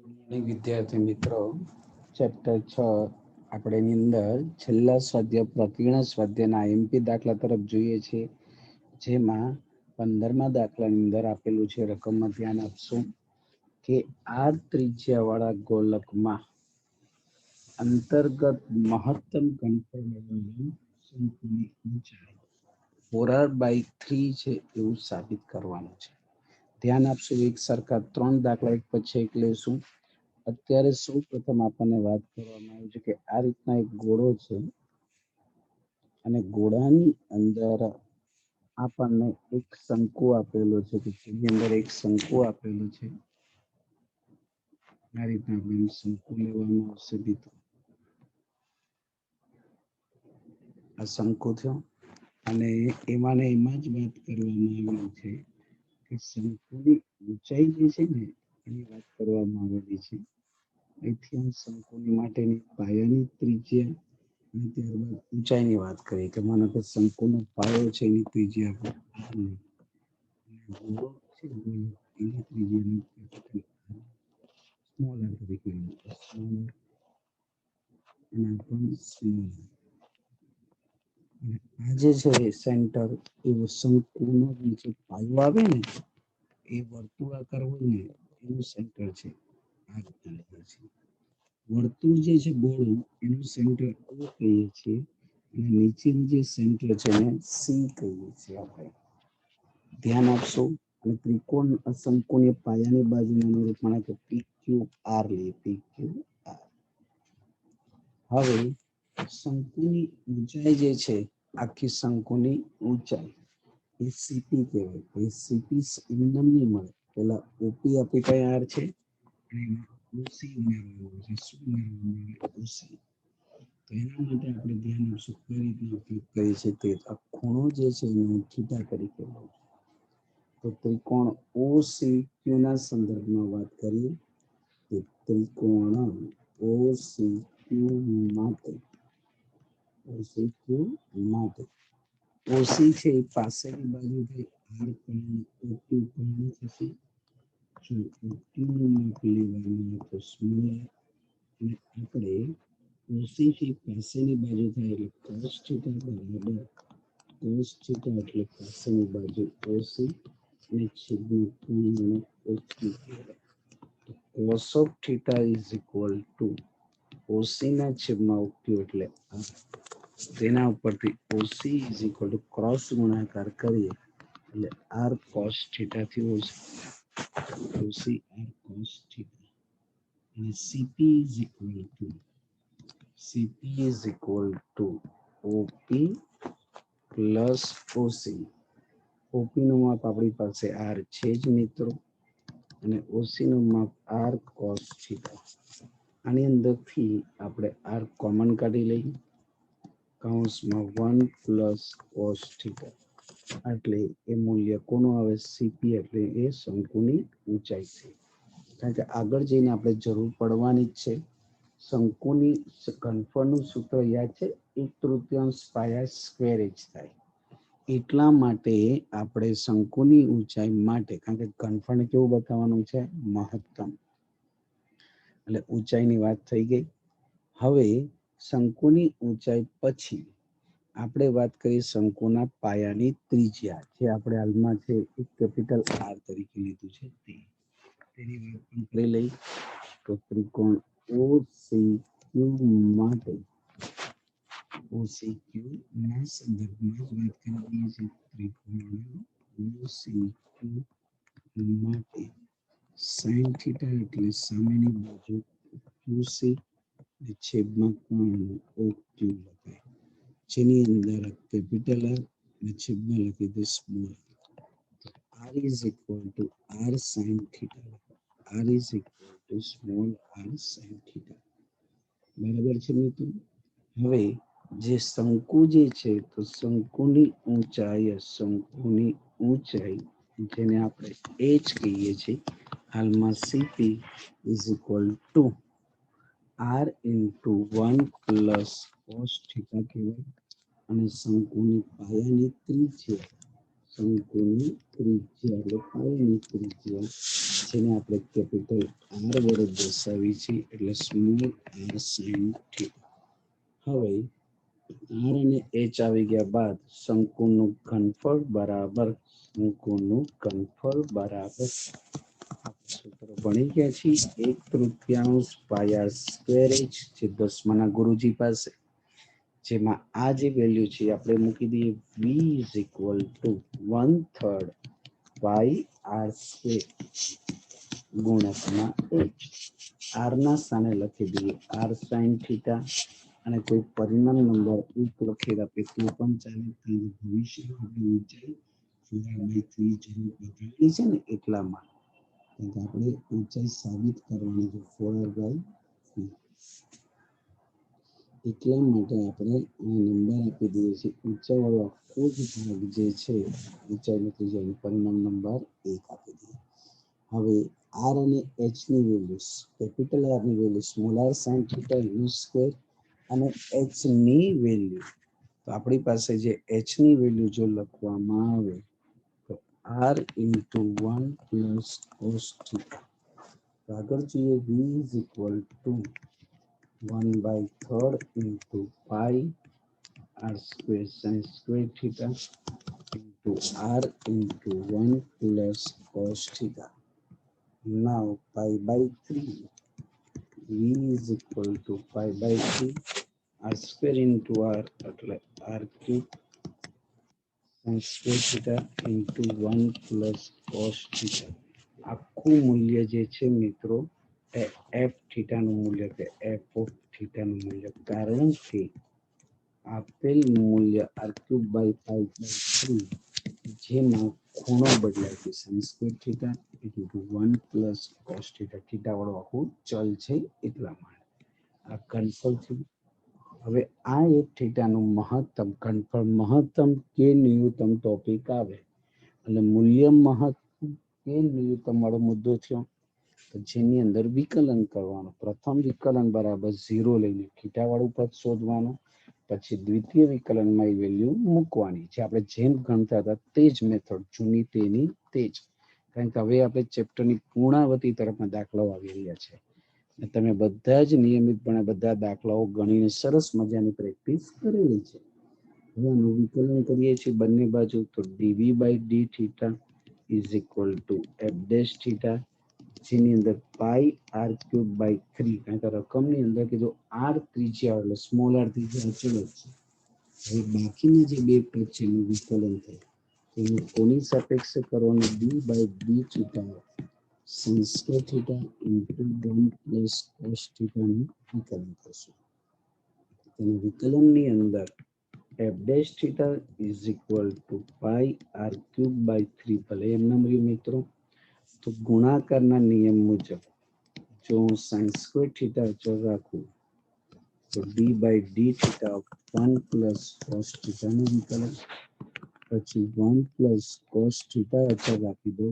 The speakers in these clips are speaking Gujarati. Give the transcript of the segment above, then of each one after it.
મોર્નિંગ વિદ્યાર્થી મિત્રો, ચેપ્ટર 6 આપણે ની અંદર છેલ્લા સ્વાધ્યાય પ્રકીર્ણ સ્વાધ્યાયના આઈએમપી દાખલા તરફ જોઈએ છીએ, જેમાં 15મા દાખલાની અંદર આપેલું છે. રકમમાં ધ્યાન આપશું કે આ ત્રિજ્યાવાળા ગોલકમાં અંતર્ગત મહત્તમ ઘનફળની શંકુની ઊંચાઈ 4r/3 છે એવું સાબિત કરવાનું છે. ધ્યાન આપશું. એક સરખા 3 દાખલા એક પછી એક લેશું. અત્યારે સૌ પ્રથમ આપણને વાત કરવામાં આવી છે કે આ રીતના એક ગોળો છે અને ગોળાની અંદર આપણને એક શંકુ આપેલો છે કે જેની અંદર એક શંકુ આપેલું છે. આ રીતના આપણે શંકુ લેવાનું આવશે. આ શંકુ થયો અને એમાં જ વાત કરવામાં આવેલી છે કે શંકુની ઊંચાઈ જે છે ને એની વાત કરવામાં આવેલી છે. અહીંથી આ શંકુની માટેની પાયાની ત્રિજ્યા અને ત્યારબાદ ઊંચાઈની વાત કરીએ કે માનો કે શંકુનો પાયો છે એની ત્રિજ્યા આપણે ગોળો છે એની ત્રિજ્યાને સ્મોલ r તરીકે સ્મોલ અને સ્મોલ આ જે છે સેન્ટર એ શંકુનો જે પાયો આવે ને એ વર્તુળાકાર હોય ને એનું સેન્ટર છે. આ રીતના છે વર્તુળ જે છે ગોળું એનું સેન્ટર O કહીએ છીએ અને નીચેનું જે સેન્ટર છે એને C કહીએ છીએ આપણે. ધ્યાન આપશો. અને ત્રિકોણ શંકુની પાયાની બાજુને અનુરૂપ માનો કે PQR લઈએ. PQR. હવે શંકુની ઊંચાઈ જે છે આખી શંકુની ઊંચાઈ એ સીપી કહેવાય. એ સીપી એમનેમ નહીં મળે. પેલા ઓપી આપણી પાસે R છે અને એમાં ઓસી ઉમેરવાનું છે. શું ઉમેરવાનું આવે? ઓસી. તો એના માટે આપણે ધ્યાન આપશું કઈ રીતના ઉપયોગ કરીએ છીએ તે આ ખૂણો જે છે એને થીટા તરીકે લઉં છું. તો ત્રિકોણ OCQ ના સંદર્ભમાં વાત કરીએ તો ત્રિકોણ OCQ માટે OC છે એ પાસેની બાજુથી R OQ થશે. જો OQ નું માપ લેવાનું તો સ્મોલ અને આપણે OC થી પાસેની બાજુ થાય એટલે cos θ બરાબર cos θ એટલે પાસેની બાજુ OC અને છેદમાં ખૂણો OQ કહેવાય. cos of θ is equal to OC ના છેદમાં OQ એટલે તેના ઉપરથી OC is equal to cross ગુણાકાર કરીએ એટલે R cos θ થયું છે. OC R cos θ અને CP is equal to OP plus OC. OP નું માપ આપણી પાસે R છે જ મિત્રો અને OC નું માપ R cos θ. આની અંદરથી આપણે R કોમન કાઢી લઈએ. કૌંસમાં 1 plus cos θ એટલે એ મૂલ્ય કોનું આવે? CP એટલે એ શંકુની ઊંચાઈ છે. કારણ કે આગળ જઈને આપણે જરૂર પડવાની જ છે. શંકુની ઘનફળનું સૂત્ર યાદ છે? 1/3 પાયા સ્ક્વેર h થાય. એટલા માટે આપણે શંકુની ઊંચાઈ માટે, કારણ કે ઘનફળને કેવું બતાવવાનું છે? મહત્તમ. એટલે ઊંચાઈની વાત થઈ ગઈ. હવે શંકુની ઊંચાઈ પછી આપણે વાત કરીએ શંકુના પાયાની ત્રિજ્યા, જે આપણે હાલમાં છે એક કેપિટલ R તરીકે લીધું છે તેની વાત પણ કરી લઈ. તો ત્રિકોણ OCQ માટે OCQ ના સંદર્ભમાં જ વાત કરીએ છીએ. ત્રિકોણ OCQ માટે sin θ એટલે સામેની બાજુ QC અને છેદમાં કોણ OQ લખાય. જેની અંદર કેપિટલ R અને છેદમાં લખી દે small. R is equal to R sin θ. R is equal to small r sin θ. બરાબર છે મિત્રો. હવે જે શંકુ જે છે તો શંકુની ઊંચાઈ જેને આપણે h કહીએ છીએ, હાલમાં CP is equal to R into 1 plus cos θ કહેવાય. અને શંકુની પાયાની ત્રિજ્યા શંકુની ત્રિજ્યા એટલે પાયાની ત્રિજ્યા જેને આપણે કેપિટલ આર વડે દર્શાવી છે એટલે સ્મોલ આર સાઇન થીટા. હવે આર અને એચ આવી ગયા બાદ શંકુનું ઘનફળ બરાબર સૂત્ર ભણી ગયા છીએ 1/3 પાયા સ્ક્વેર એચ જે 10માના ગુરુજી પાસે, જેમાં આ જે વેલ્યુ છે આપણે મૂકી દઈએ v is equal to 1/3 pi R square ગુણ્યા h. આર ના સ્થાને લખી દઈએ આર સાઇન થીટા અને કોઈ પરિમાણ નંબર 1 લખી આપે તો પણ ચાલે, કારણ ભવિષ્યમાં આપણી ઊંચાઈ 4/3 જેની બદલાઈ છે ને એટલામાં, કારણ કે આપણે ઊંચાઈ સાબિત કરવાની છે 4/3. એટલા માટે આપણે આ નંબર આપી દઈએ છીએ ઊંચાઈવાળો આખો જ ભાગ જે છે ઊંચાઈની ત્રિજ્યાનો પરિમાણ નંબર 1 આપી દઈએ. હવે આર અને એચ ની વેલ્યુ, કેપિટલ આર ની value small R sine theta U square અને એચ ની વેલ્યુ, તો આપણી પાસે જે એચ ની વેલ્યુ જો લખવામાં આવે તો R into 1 plus cos theta. આગળ જોઈએ v is equal to 1/3 into pi r square sin square theta into r into 1 plus cos theta. Now pi by 3, v is equal to pi by 3 r square into r એટલે r cube sin square theta into 1 plus cos theta. આખું મૂલ્ય જે છે મિત્રો એ f થીટાનું મૂલ્ય કે f ઓફ થીટાનું મૂલ્ય, કારણ કે આપેલ મૂલ્ય r³ by pi by 3 જેમાં ખૂણો બદલાય છે sin square theta into 1 plus cos theta, theta વાળો આખું ચલ છે એટલા માટે આ કન્ફર્મ થયું. હવે આ એક થીટાનું મહત્તમ કન્ફર્મ મહત્તમ કે ન્યૂનતમ ટોપિક આવે અને મૂલ્ય મહત્તમ કે ન્યૂનતમ વાળો મુદ્દો થયો, તો જેની અંદર વિકલન કરવાનું. પ્રથમ વિકલન બરાબર 0 લઈને થીટા વાળું પદ શોધવાનું, પછી દ્વિતીય વિકલનમાં એ વેલ્યુ મૂકવાની. જે આપણે જેમ ગણતા હતા તે જ મેથડ, જૂની તેની તે જ, કારણ કે હવે આપણે ચેપ્ટરની પૂર્ણાવતી તરફના દાખલાઓ આવી રહ્યા છે. તમે બધા જ નિયમિતપણે બધા દાખલાઓ ગણીને સરસ મજાની પ્રેક્ટિસ કરેલી છે. હવે આનું વિકલન કરીએ છીએ બંને બાજુ, તો dv by d theta is equal to f dash theta, જેની અંદર પાઈ r³ by 3, કારણ કે રકમની અંદર કીધું r ત્રિજ્યા એટલે સ્મોલ r ત્રિજ્યા અચળ જ છે. હવે બાકીના જે બે પદ છે એનું વિકલન થાય, એનું કોની સાપેક્ષે કરવાનું, d by d theta sin square theta into 1 plus cos theta નું વિકલન કરશું. તેના વિકલનની અંદર f dash theta is equal to pi r³ by 3 ભલે એમના મળ્યું મિત્રો, તો ગુણાકારના નિયમ મુજબ જો હું sin square theta અચળ રાખું તો d by d theta of 1 plus cos theta નું વિકલન, પછી 1 plus cos theta અચળ રાખી દો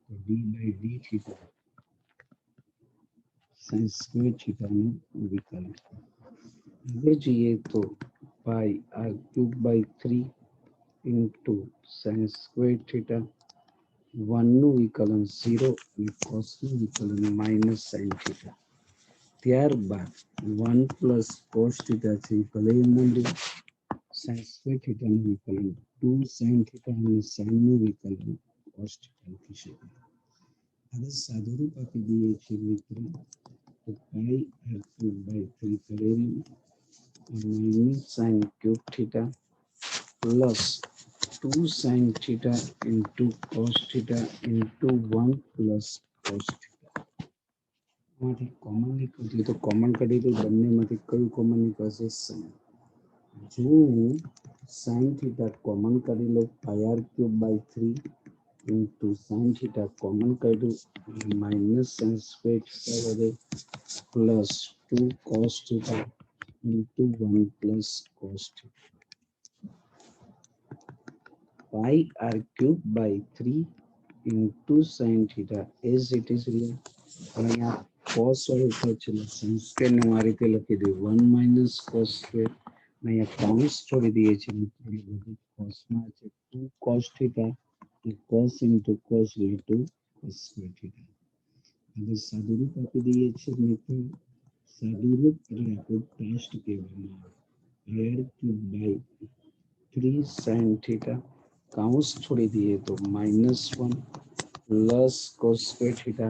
તો d by d theta sin square theta નું વિકલન. આગળ જોઈએ તો pi r³ by 3 into sin square theta, 1 નું વિકલન 0 અને cos નું વિકલન minus sin theta. ત્યારબાદ 1 plus cos theta છે ભલે એમને sin square theta નું વિકલન 2 sin theta અને sin નું વિકલન cos theta લખી શકાય. હવે સાદુરૂપ આપી દઈએ છીએ મિત્રો, તો pi r³ by 3 કરેલું minus sin cube theta plus 2 sin theta into cos theta into 1 plus cos theta. આમાંથી કોમન નીકળ્યું તો કોમન કાઢી દો, બંનેમાંથી કયું કોમન નીકળશે, sin. જો હું sin theta કોમન કાઢી લો pi r³ by 3 into sin theta common કાઢ્યું minus sin square theta વધે plus 2 cos theta into 1 plus cos theta. pi r³ by 3 into sin theta as it is here. અહીંયા cos વાળું થાય છે એટલે sin square ને આ રીતે લખી દઈએ 1 minus cos square, અહીંયા કૌંસ છોડી દઈએ છીએ મિત્રો. કોસમાં છે 2 cos theta, cos into cos into cos square theta. હવે સાદુરૂપ આપી દઈએ છીએ મિત્રો. સાદુરૂપ એટલે આપણું પાસ્ટ કહેવામાં આવે. r cube by 3 sin theta, કાઉન્સ છોડી દઈએ તો -1 plus cos square theta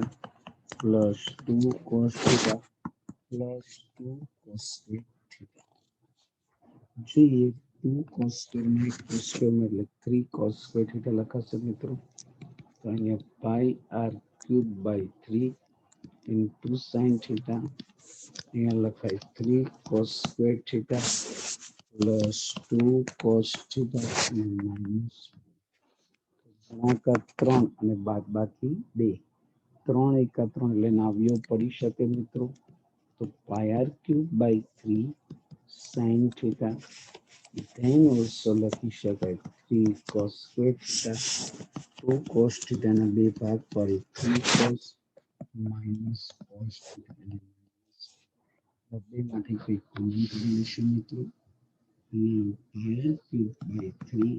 plus 2 cos theta plus 2 cos square theta. જોઈએ 2 cos square માં cos square માં એટલે 3 cos square theta લખાશે મિત્રો. તો અહીંયા pi r cube by 3 into sin theta, અહીંયા લખાય 3 cos square theta plus 2 cos theta minus ગુણાકાર 3 અને બાદબાકી 2. 3 એકા 3 એટલે નાવ્યો પડી શકે મિત્રો. તો pi r cube by 3 sin theta, then also લખી શકાય 3 cos square theta, 2 cos theta ના બે ભાગ પડી 3 cos minus cos theta. બધામાંથી કોઈ કોમન કરી લેશું મિત્રો. pi r cube by 3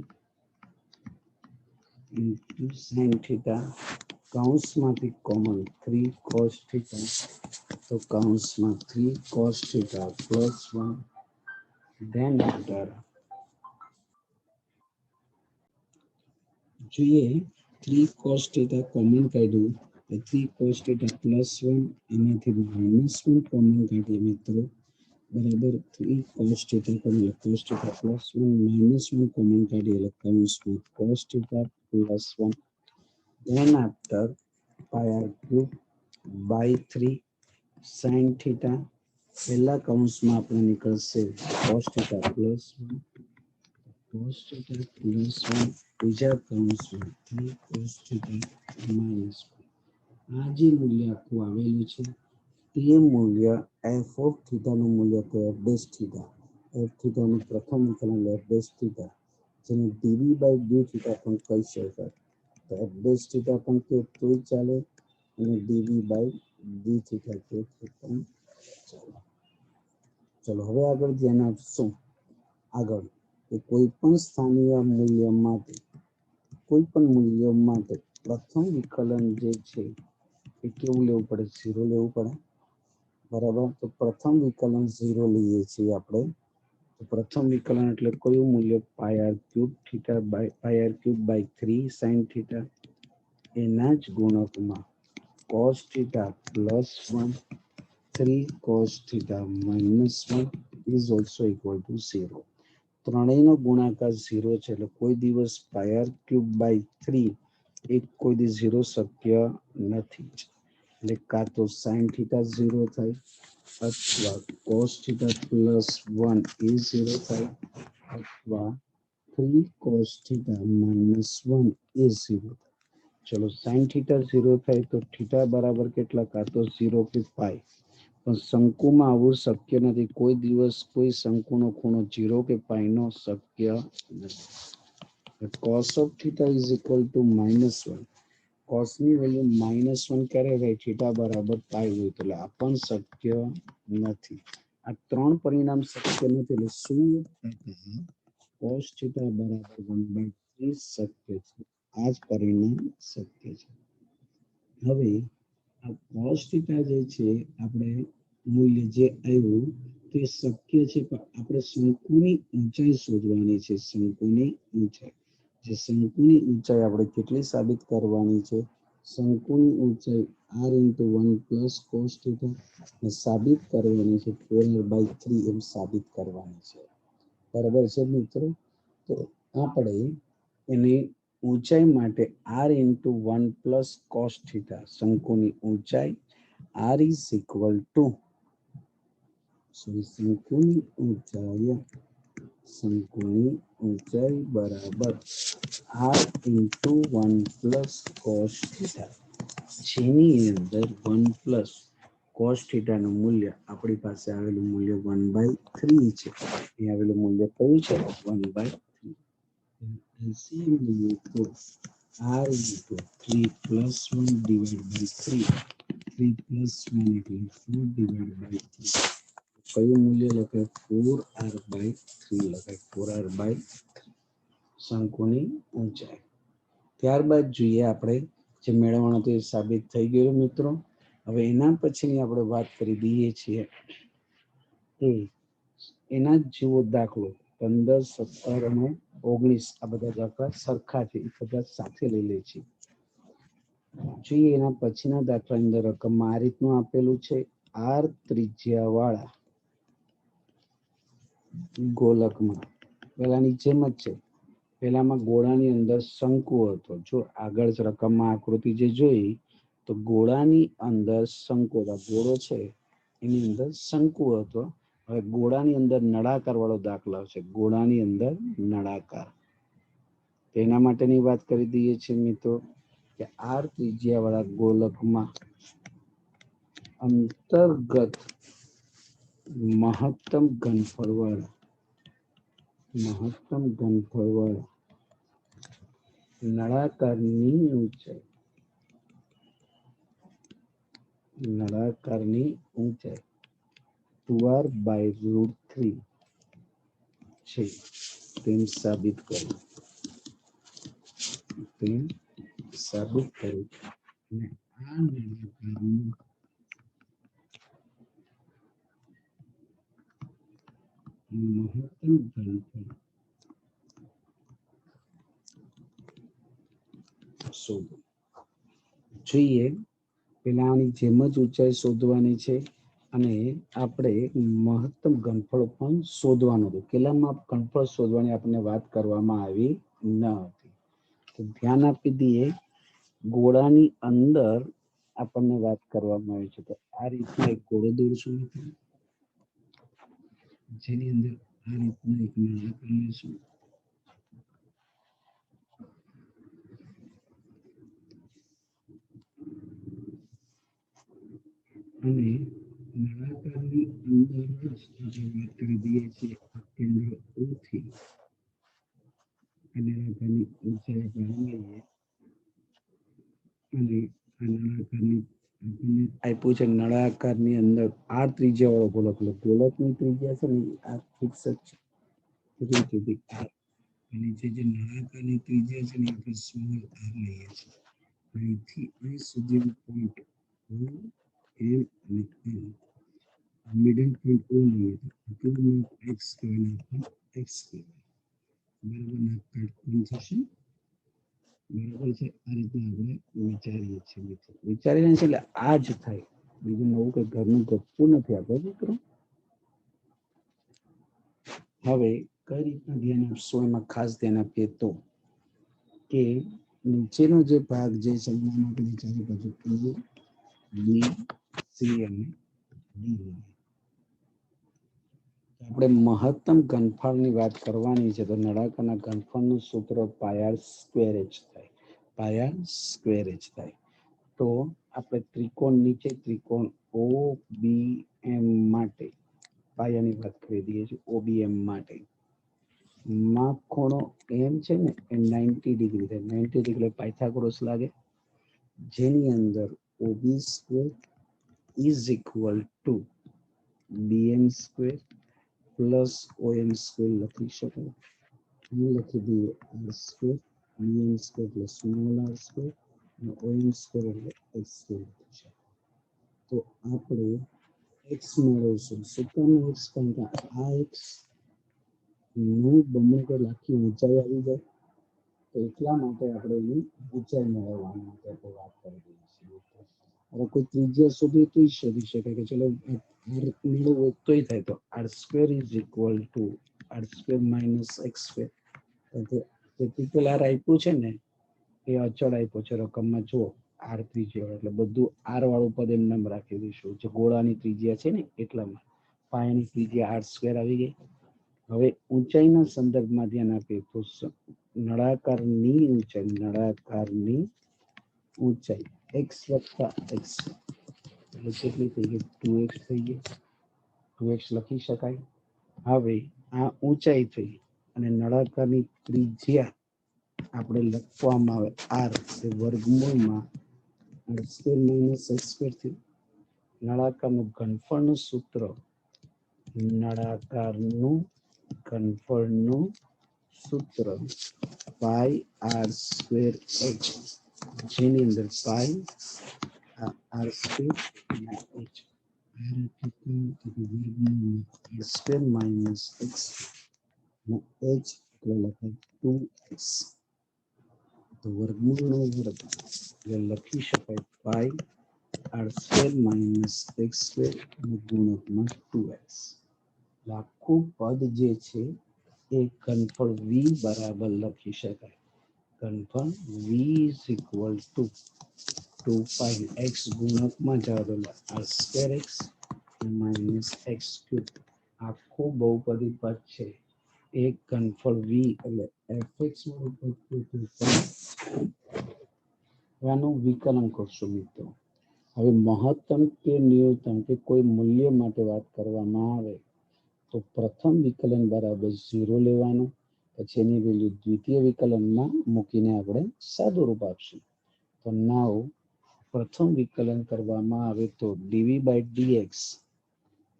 into sin theta, કૌંસમાંથી કોમન 3 cos theta, તો કૌંસમાં 3 cos theta plus 1, then after જોઈએ 3 cos theta કોમન કાઢ્યું તો 3 cos theta plus 1, એમાંથી -1 કોમન કાઢીએ મિત્રો બરાબર 3 cos theta common cos theta plus 1 -1 common કાઢીએ એટલે કૌંસમાં cos theta plus 1, then after pi r cube by 3 sin theta, પહેલા કૌંસમાં આપણે નીકળશે cos theta plus 1, cos theta plus 1, બીજા કૌંસમાં 3 cos theta minus 1. આ જે મૂલ્ય આખું આવેલું છે તે મૂલ્ય f of theta નું મૂલ્ય તો f dash theta, f theta નું પ્રથમ વિકલન f dash theta, જેને dv by d theta પણ કહી શકાય. તો f dash theta પણ કે તોય ચાલે અને dv by d theta કે પણ ચાલે. ચલો હવે આગળ ધ્યાન આપશું. આગળ કે કોઈ પણ સ્થાનીય મૂલ્ય માટે, કોઈ પણ મૂલ્ય માટે પ્રથમ વિકલન જે છે એ કેવું લેવું પડે? 0 લેવું પડે બરાબર. તો પ્રથમ વિકલન 0 લઈએ છીએ આપણે. તો પ્રથમ વિકલન એટલે કયું મૂલ્ય? pi r cube theta by pi r cube by 3 sin theta, એના જ ગુણકમાં cos theta plus 1, 3 cos theta minus 1 is also equal to 0. ત્રણેયનો ગુણાકાર 0 છે એટલે કોઈ દિવસ pi r cube by 3 એક કોઈ દિવસ 0 શક્ય નથી. એટલે કાં તો sin theta 0 થાય અથવા cos theta plus 1 એ 0 થાય અથવા 3 cos theta minus 1 એ 0 થાય. ચલો sin theta 0 થાય તો theta બરાબર કેટલા? કાં તો 0 કે pi. પણ શંકુમાં આવું શક્ય નથી. કોઈ દિવસ કોઈ શંકુનો ખૂણો 0 કે pi નો શક્ય નથી. cos of theta is equal to -1. cos ની વેલ્યુ -1 ક્યારે હોય? થીટા બરાબર પાઈ હોય તો. એટલે આ પણ શક્ય નથી. આ ત્રણ પરિણામ શક્ય નથી. એટલે શું? cos theta બરાબર 1/3 શક્ય છે. આ જ પરિણામ શક્ય છે. હવે આ cos theta જે છે આપણે મૂલ્ય જે આવ્યું તે શક્ય છે, પણ આપણે શંકુની ઊંચાઈ શોધવાની છે. શંકુની ઊંચાઈ, જે શંકુની ઊંચાઈ આપણે કેટલી સાબિત કરવાની છે? શંકુની ઊંચાઈ r into 1 plus cos theta ને સાબિત કરવાની છે 4r/3 એમ સાબિત કરવાની છે. બરાબર છે મિત્રો. તો આપણે એની ઊંચાઈ માટે r into 1 plus cos theta, શંકુની ઊંચાઈ r is equal to શંકુની ઊંચાઈ બરાબર r into 1 plus cos theta, જેની અંદર 1 plus cos theta નું મૂલ્ય આપણી પાસે આવેલું મૂલ્ય 1/3 છે. અહીં આવેલું મૂલ્ય કયું છે? 1/3. LCM લઈએ તો r into 3 plus 1 divided by 3, 3 plus 1 એટલે 4 divided by 3. કયું મૂલ્ય લખાય? 4r/3 લખાય. 4r/3. શંકુની ઊંચાઈ. ત્યારબાદ જોઈએ આપણે જે મેળવવાનું હતું એ સાબિત થઈ ગયું મિત્રો. હવે એના પછીની આપણે વાત કરી દઈએ છીએ કે એના જ જેવો દાખલો 15, 17 અને 19 આ બધા દાખલા સરખા છે, એ બધા સાથે લઈ લે છે. જોઈએ એના પછીના દાખલાની અંદર રકમમાં આ રીતનું આપેલું છે, આર ત્રિજ્યા વાળા ગોલકમાં પેલાની જેમ જ છે. પેલામાં ગોળાની અંદર શંકુ હતો. જો આગળ જ રકમમાં આકૃતિ જે જોઈ તો ગોળાની અંદર શંકુ હતો. ગોળો છે એની અંદર શંકુ હતો. હવે ગોળાની અંદર નળાકાર વાળો દાખલો છે. ગોળાની અંદર નળાકાર, તેના માટેની વાત કરી દઈએ છીએ મિત્રો કે આર ત્રિજ્યા વાળા ગોલકમાં અંતર્ગત મહત્તમ ઘનફળ વાળા નળાકારની ઊંચાઈ 2r/√3 છે તેમ સાબિત કર્યું. અને આ નળાકારનું મહત્તમ ઘનફળ શોધો. જોઈએ પેલાની જેમ જ ઊંચાઈ શોધવાની છે અને આપણે મહત્તમ ઘનફળ પણ શોધવાનું હતું. પેલામાં ઘનફળ શોધવાની આપણને વાત કરવામાં આવી ન હતી. તો ધ્યાન આપી દઈએ, ગોળાની અંદર આપણને વાત કરવામાં આવી છે. તો આ રીતના એક ગોળો દોરશું, જેની અંદર આ રીતના એક નળાકાર લેશું. અને નળાકારની અંદર જ વાત કરી દઈએ છીએ કેન્દ્ર O થી નળાકારની ઊંચાઈ આપણે લઈએ અને આ નળાકારની આપણને આપ્યું છે નળાકારની અંદર આર ત્રિજ્યા વાળો ગોલક, એટલે ગોલકની ત્રિજ્યા છે ને આ ફિક્સ જ છે આર, અને જે નળાકારની ત્રિજ્યા છે ને આપણે સ્મોલ આર લઈએ છીએ. અહીંથી અહીં સુધીનું પોઈન્ટ O, M અને N, મિડલ પોઈન્ટ O લઈએ તો આટલું x કહેવાય, x કહેવાય. બરાબર, ના કાટકોણ થશે. બરાબર છે. આ રીતે આપણે વિચારીએ છીએ મિત્રો. વિચારીને છે એટલે આ જ થાય, બીજું નવું કઈ ઘરનું ગપતું નથી આપણે મિત્રો. હવે કઈ રીતના ધ્યાન આપશો એમાં ખાસ ધ્યાન આપીએ તો કે નીચેનો જે ભાગ જે સમજવા માટે વિચારી બાજુ A, B, C અને D. આપણે મહત્તમ ઘનફળની વાત કરવાની છે તો નળાકારના ઘનફળનું સૂત્ર πr² થાય. πr² થાય. તો આપણે ત્રિકોણ નીચે ત્રિકોણ OBM માટે પાયાની વાત કરી દઈએ છીએ. OBM માટે માં ખૂણો M છે ને એ 90 ડિગ્રી થાય. 90 ડિગ્રી પાયથાગોરસ લાગે, જેની અંદર OB² = BM² પ્લસ OM² લખી શકાય. અહીં લખી દઈએ r², BM² એટલે સ્મોલ r² અને OM² એટલે x². તો આપણે x મેળવશું. શું કામ x? કારણ કે આ x નું બમણું કરી આખી ઊંચાઈ આવી જાય, તો એટલા માટે આપણે એની ઊંચાઈ મેળવવાની માટે આપણે વાત કરી દઈએ છીએ. હવે કોઈ ત્રિજ્યા શોધી તો શોધી શકાય કે ચલો મેળવવું તોય થાય. તો r² = r² - x². Capital R આપ્યું છે ને એ અચળ આપ્યો છે રકમમાં. જુઓ આર ત્રિજ્યા એટલે બધું આર વાળું પદ એમ નામ રાખી દઈશું. જે ગોળાની ત્રિજ્યા છે ને એટલામાં પાયાની ત્રિજ્યા r² આવી ગઈ. હવે ઊંચાઈના સંદર્ભમાં ધ્યાન આપીએ તો નળાકારની ઊંચાઈ x + x એટલે કેટલી થઈ ગઈ? 2x થઈ ગઈ. 2x લખી શકાય. હવે આ ઊંચાઈ થઈ અને નળાકારની ત્રિજ્યા આપણે લખવામાં આવે r, તે વર્ગમૂળમાં r² - x² થી. નળાકારનું ઘનફળનું સૂત્ર સૂત્ર પાઈ આર સ્ક્વેર એચ, જેની અંદર પાઈ આર સ્ક્વેર અને એચ સ્ક્વેર માઇનસ એક્સ અને એચ એટલે લખાય 2x, તો વર્ગમૂળનો વર્ગ એટલે લખી શકાય pi R square minus X square અને ગુણકમાં 2x. આખું પદ જે છે એ ઘનફળ v બરાબર લખી શકાય. ઘનફળ v is equal to 2 pi x ગુણકમાં જવાબ R square X minus X cube. આખું બહુપદી પદ છે એક ઘનફળ v એટલે fx આનું વિકલન કરશું મિત્રો. હવે મહત્તમ કે ન્યૂનતમ કે કોઈ મૂલ્ય માટે વાત કરવામાં આવે તો પ્રથમ વિકલન બરાબર 0 લેવાનું, પછી એની વેલ્યુ દ્વિતીય વિકલનમાં મૂકીને આપણે સાદું રૂપ આપશું. તો નાવ પ્રથમ વિકલન કરવામાં આવે તો dv by dx,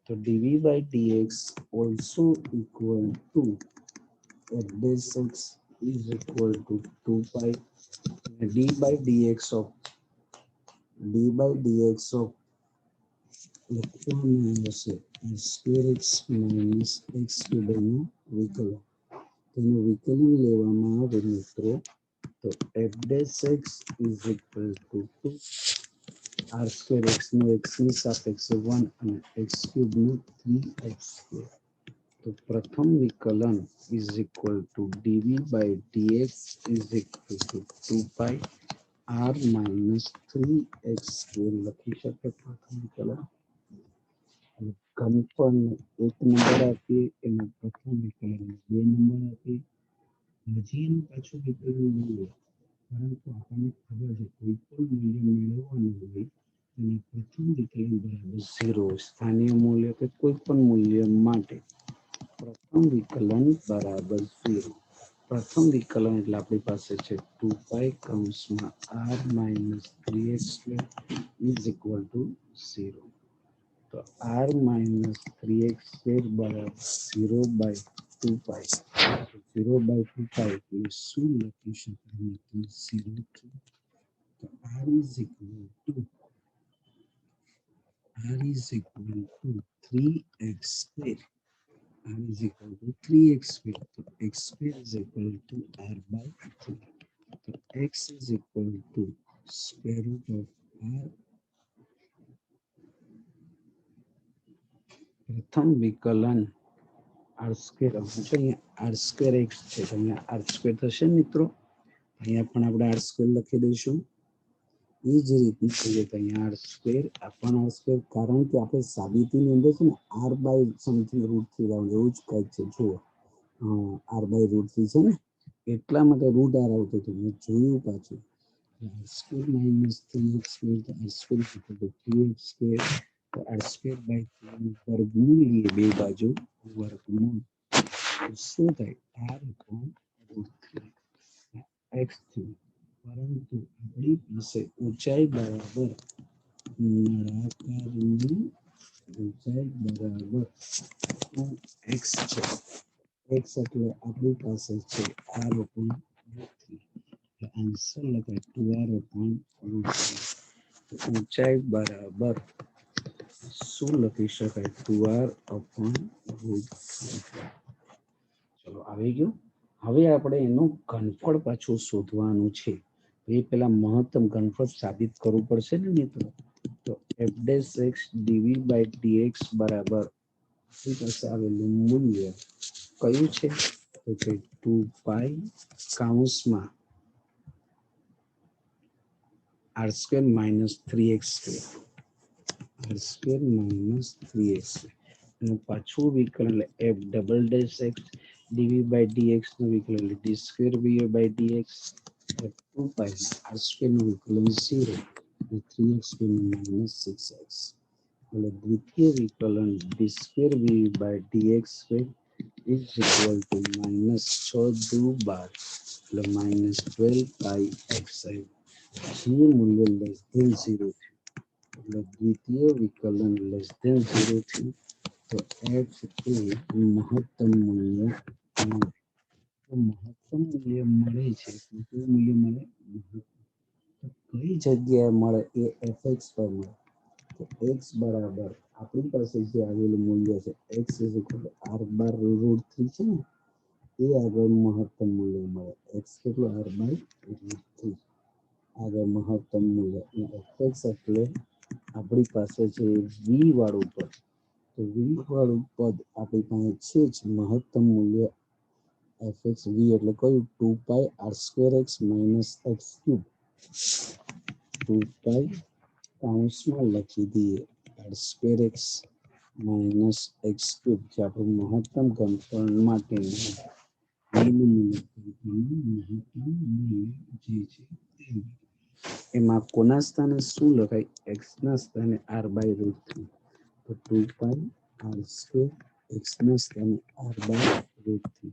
તો dv by dx also equal to f dash x is equal to 2 pi d by dx of square x minus x cube નું વિકલન. તેનું વિકલન લેવામાં આવે મિત્રો તો f dash x is equal to 2 r square x નું x ની સાપેક્ષે 1 અને x cube નું 3x square. તો પ્રથમ વિકલન is equal to dv by dx is equal to 2 pi r minus 3x square લખી શકે પ્રથમ વિકલન. ઘનફળ 1 નંબર આપીએ એનો પ્રથમ વિકલન 2 નંબર આપીએ, હજી એનું પાછું વિકલન લઈએ, પરંતુ આપણને ખબર છે કોઈ પણ મૂલ્ય મેળવવાનું હોય તેના પ્રથમ વિકલન બરાબર 0. સ્થાનીય મૂલ્ય કે કોઈ પણ મૂલ્ય માટે પ્રથમ વિકલન બરાબર 0. પ્રથમ વિકલન એટલે આપણી પાસે છે 2 પાઈ કૌંસમાં r minus 3x square is equal to 0. તો r minus 3x square બરાબર 0 by 2 pi. 0 by 2 pi એટલે શું લખી શકાય? 0 to તો r is equal to 3x square. r is equal to 3x square. So x square is equal to r by 3. So x is equal to square root of r. પ્રથમ વિકલન r square r square x છે તો અહીંયા r square થશે મિત્રો. અહીંયા પણ આપણે r square લખી દઈશું. એ જ રીતનું જોઈએ તો અહીંયા r square આપણ r square, કારણ કે આપણે સાબિતીની અંદર છે ને r by સમથિંગ રૂટ 3 એવું જ કંઈક છે. જુઓ r by રૂટ 3 છે ને એટલા માટે રૂટ r આવતું હતું, મેં જોયું પાછું. r square minus 3x square તો r square is equal to 3x square. તો r square by 3 વર્ગમૂળ લઈએ બે બાજુ વર્ગમૂળ, શું થાય r upon root 3 x થયું. પરંતુ આપણી પાસે ઊંચાઈ બરાબર નળાકારની ઊંચાઈ બરાબર 2x છે. x એટલે આપણી પાસે છે r upon root 3. આન્સર લખાય 2r upon root 3. ઊંચાઈ બરાબર શું લખી શકાય? 2r upon root 3. ચલો આવી ગયું. હવે આપણે એનું ઘનફળ પાછું શોધવાનું છે. એ પેલા મહત્તમ ઘનફળ સાબિત કરવું પડશે ને મિત્રો. તો f dash x dv by dx બરાબર આપણી પાસે આવેલું મૂલ્ય કયું છે? તો કે 2 પાઈ કૌંસમાં r square minus 3x square, r square minus 3x square. એનું પાછું વિકલન f double dash x dv by dx નું વિકલન d square v by dx 2 pi r square નું વિકલન 0 અને 3x square minus 6x. એટલે દ્વિતીય વિકલન d square v by dx square is equal to minus 6 દુ 12 એટલે minus 12 pi x. જે મૂલ્ય લેસ ધેન 0 છે એટલે દ્વિતીય વિકલન લેસ ધેન 0 છે. તો f એ મહત્તમ મૂલ્ય મળે. તો મહત્તમ મૂલ્ય મળે છે. કેટલું મૂલ્ય મળે? કઈ જગ્યાએ મળે? એ fx પર મળે. તો x બરાબર આપણી પાસે જે આવેલું મૂલ્ય છે x r બાર રૂટ 3 છે ને, એ આગળ મહત્તમ મૂલ્ય મળે. x કેટલું? r બાય રૂટ 3 આગળ મહત્તમ મૂલ્ય. fx એટલે આપણી પાસે છે v વાળું પદ. તો v વાળું પદ આપણી પાસે છે જ મહત્તમ મૂલ્ય fx v એટલે કયું? 2 પાઈ r square x minus x cube. 2 પાઈ કૌંસમાં લખી દઈએ r square x minus x cube, જે આપણું મહત્તમ ઘનફળ માટેનું જે છે એમાં કોના સ્થાને શું લખાય? x ના સ્થાને r બાય રૂટ 3. તો 2 પાઈ r સ્ક્વેર x ના સ્થાને r બાય રૂટ 3.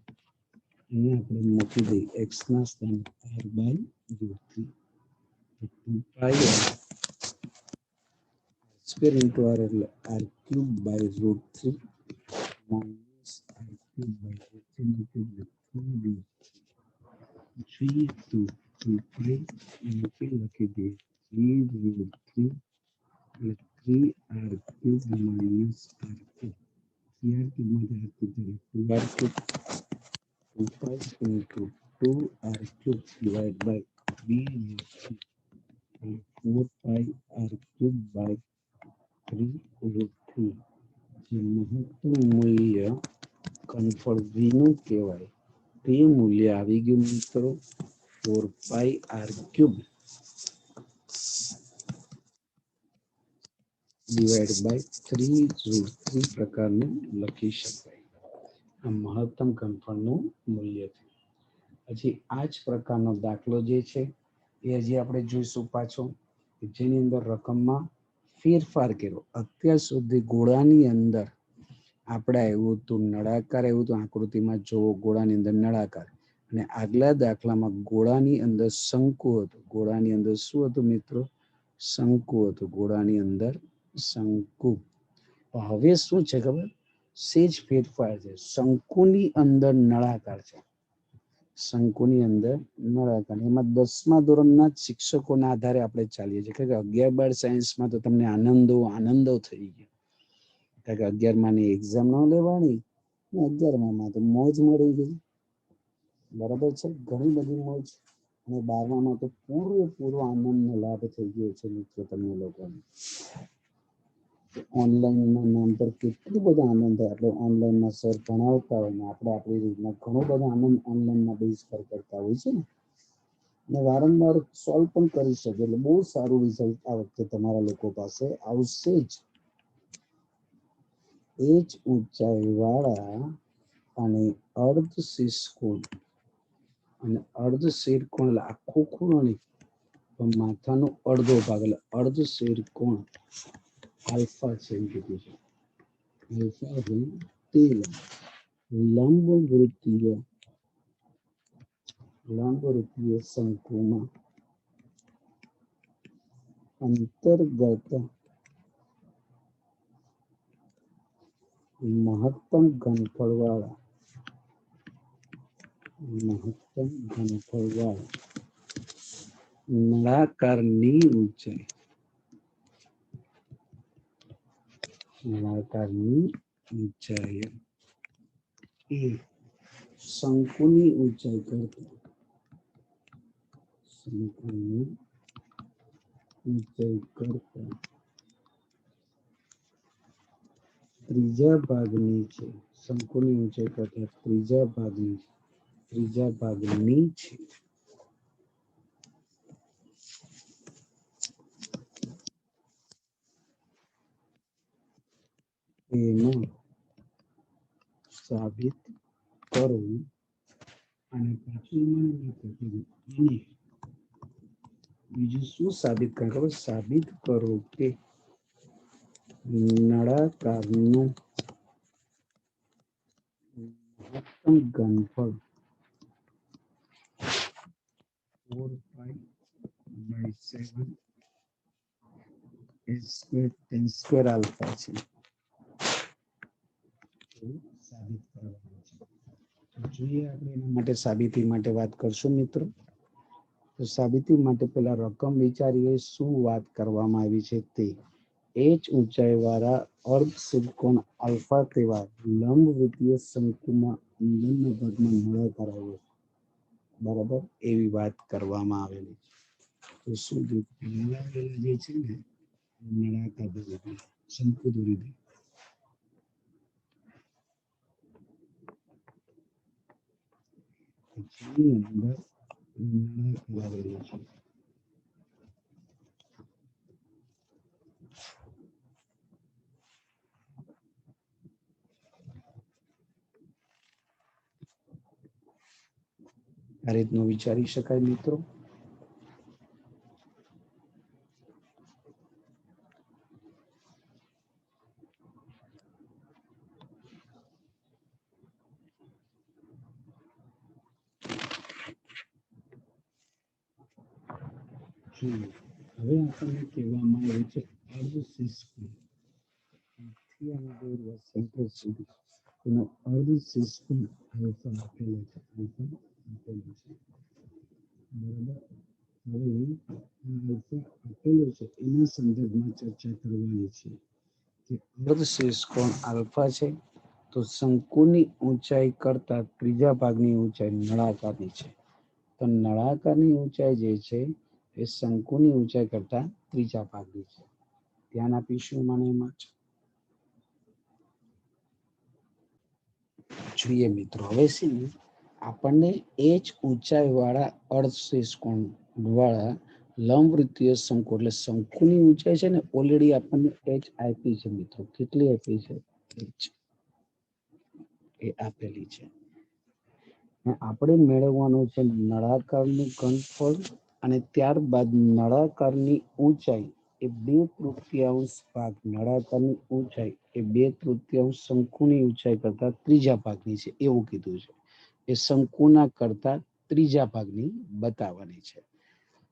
અહીંયા આપણે મૂકી દઈએ x ના સ્થાને r by root 3. 2 pi square into r એટલે r cube by root 3 minus r cube by root 3 નો cube એટલે 3 2 2 pi લખી દઈએ 3 root 3 એટલે 3 r cube minus r cube. 3r cube માંથી r cube જાય 2r cube 2 pi into 2r cube divided by 3 root 3 and 4 pi r cube by 3 root 3. જે મહત્તમ મૂલ્ય ઘનફળ v નું કહેવાય તે મૂલ્ય આવી ગયું મિત્રો 4 pi r cube divide by 3 root 3 પ્રકારનું લખી શકાય. આ મહત્તમ ઘનફળનું મૂલ્ય છે. હજી આ જ પ્રકારનો દાખલો જે છે એ હજી આપણે જોઈશું પાછો, જેની અંદર રકમમાં ફેરફાર કર્યો. અત્યાર સુધી ગોળાની અંદર આપણે આવ્યું હતું નળાકાર, આવ્યું હતું આકૃતિમાં જોવો ગોળાની અંદર નળાકાર, અને આગલા દાખલામાં ગોળાની અંદર શંકુ હતું. ગોળાની અંદર શું હતું મિત્રો? શંકુ હતું. ગોળાની અંદર શંકુ. હવે શું છે ખબર? સેજ ફેરફાર છે. શંકુની અંદર નળાકાર છે. શંકુની અંદર નળાકાર. એમાં 10મા ધોરણના શિક્ષકોના આધારે આપણે ચાલીએ છીએ. કે 11-12 સાયન્સમાં તો તમને આનંદો થઈ ગયો. કારણ કે 11માની એક્ઝામ ન લેવાની, 11મામાં તો મોજ મળી ગઈ. બરાબર છે, ઘણી બધી મોજ. અને 12મામાં તો પૂરો આનંદનો લાભ થઈ ગયો છે મિત્રો તમને લોકોને. ઓનલાઈનના નામ પર કેટલો બધો આનંદ થાય. આપણે ઓનલાઈનમાં સર ભણાવતા હોય ને આપણે આપણી રીતના ઘણો બધો આનંદ ઓનલાઈનના બેઝ પર કરતા હોય છે ને, અને વારંવાર સોલ્વ પણ કરી શકે. એટલે બહુ સારું રિઝલ્ટ આ વખતે તમારા લોકો પાસે આવશે જ. એ જ ઊંચાઈ વાળા અને અર્ધ શીર્ષકોણ, અને અર્ધ શીર્ષકોણ એટલે આખો ખૂણો નહીં, પણ માથાનો અડધો ભાગ એટલે અર્ધ શીર્ષકોણ આલ્ફા છે એમ કીધું છે. આલ્ફા હોય તે લંબવૃત્તીય શંકુમાં અંતર્ગત મહત્તમ ઘનફળવાળા નળાકારની ઊંચાઈ એ શંકુની ઊંચાઈ કરતા ત્રીજા ભાગની છે. શંકુની ઊંચાઈ કરતા ત્રીજા ભાગની છે. એમાં સાબિત કરવું. અને પાછું બીજું શું સાબિત કરવું? સાબિત કરવું કે નળાકારનું મહત્તમ ઘનફળ 4π/7 tan square આલ્ફા છે. સાબિત કરવાનું છે. જોઈએ આપણે એના માટે સાબિતી માટે વાત કરશું મિત્રો. તો સાબિતી માટે પેલા રકમ વિચારીએ શું વાત કરવામાં આવી છે તે. h ઊંચાઈ વાળા અર્ધ ષટકોણ આલ્ફા તેવા લંબવૃત્તીય શંકુમાં અંદરના ભાગમાં નળાકાર આવે બરાબર એવી વાત કરવામાં આવેલી છે. તો શું નળાવેલા જે છે ને નળાકાર દોરી શંકુ દોરી દે. જેની અંદર નળાકાર આવેલો છે. આ રીતનું વિચારી શકાય મિત્રો. હવે આપણને કહેવામાં આવે છે અર્ધ શીર્ષકોણ. સેન્ટર સુધી એનો અર્ધ શીર્ષકોણ આલ્ફા આપેલો છે. આલ્ફા આપેલો છે બરાબર. હવે આલ્ફા આપેલો છે એના સંદર્ભમાં ચર્ચા કરવાની છે કે અર્ધ શીર્ષકોણ આલ્ફા છે તો શંકુની ઊંચાઈ કરતા ત્રીજા ભાગની ઊંચાઈ નળાકારની છે. તો નળાકારની ઊંચાઈ જે છે એ શંકુની ઊંચાઈ કરતા ત્રીજા ભાગની છે. ધ્યાન આપીશું મને એમાં જોઈએ મિત્રો. હવે છે ને આપણને h ઊંચાઈ વાળા અર્ધ શીર્ષકોણ વાળા લંબવૃત્તીય શંકુ એટલે શંકુની ઊંચાઈ છે ને ઓલરેડી આપણને h આપી છે મિત્રો. કેટલી આપી છે? h એ આપેલી છે. આપણે મેળવવાનું છે નળાકારનું ઘનફળ અને ત્યારબાદ નળાકારની ઊંચાઈ એ 2/3 ભાગ નળાકારની ઊંચાઈ એ 2/3 શંકુની ઊંચાઈ કરતા ત્રીજા ભાગની છે એવું કીધું છે. એ શંકુના કરતા ત્રીજા ભાગની બતાવવાની છે.